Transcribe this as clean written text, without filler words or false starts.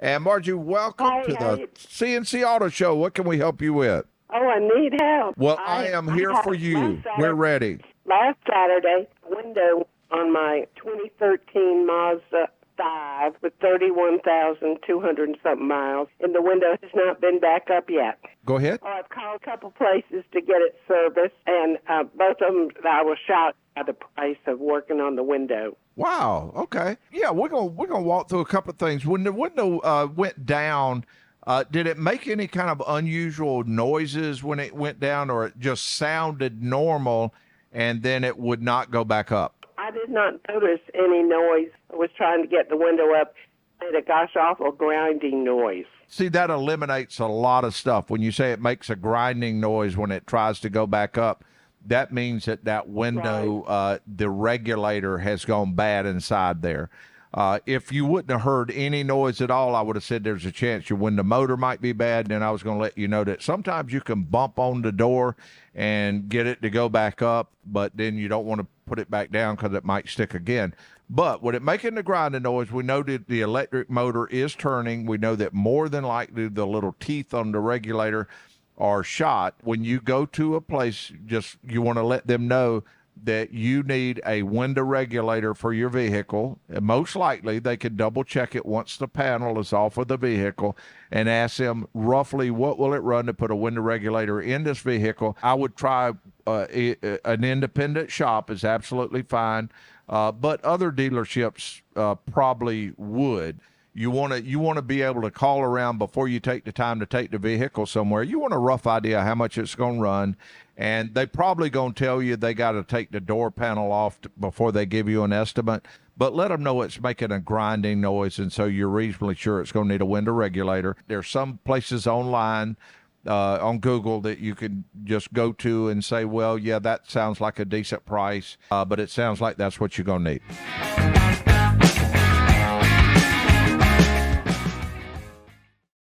And Margie, welcome Hi, to how the you- C&C Auto Show. What can we help you with? Oh, I need help. Well, I am here had for you. We're ready. Last Saturday, window on my 2013 Mazda 5 with 31,200 and something miles, and the window has not been back up yet. Go ahead. Oh, I've called a couple places to get it serviced, and both of them I was shocked by the price of working on the window. Wow. Okay. Yeah, we're gonna walk through a couple of things. When the window went down, did it make any kind of unusual noises when it went down, or it just sounded normal, and then it would not go back up? I did not notice any noise. I was trying to get the window up. It made a gosh awful grinding noise. See, that eliminates a lot of stuff. When you say it makes a grinding noise when it tries to go back up, that means that window, the regulator has gone bad inside there. If you wouldn't have heard any noise at all, I would have said there's a chance your window motor might be bad. And I was going to let you know that sometimes you can bump on the door and get it to go back up, but then you don't want to put it back down because it might stick again. But with it making the grinding noise, we know that the electric motor is turning. We know that more than likely the little teeth on the regulator are shot. When you go to a place, you want to let them know that you need a window regulator for your vehicle. And most likely they can double check it once the panel is off of the vehicle and ask them roughly what will it run to put a window regulator in this vehicle. I would try an independent shop is absolutely fine, but other dealerships probably would. You want to be able to call around before you take the time to take the vehicle somewhere. You want a rough idea how much it's going to run, and they probably going to tell you they got to take the door panel off before they give you an estimate. But let them know it's making a grinding noise, and so you're reasonably sure it's going to need a window regulator. There's some places online on Google that you can just go to and say, well, yeah, that sounds like a decent price, but it sounds like that's what you're going to need.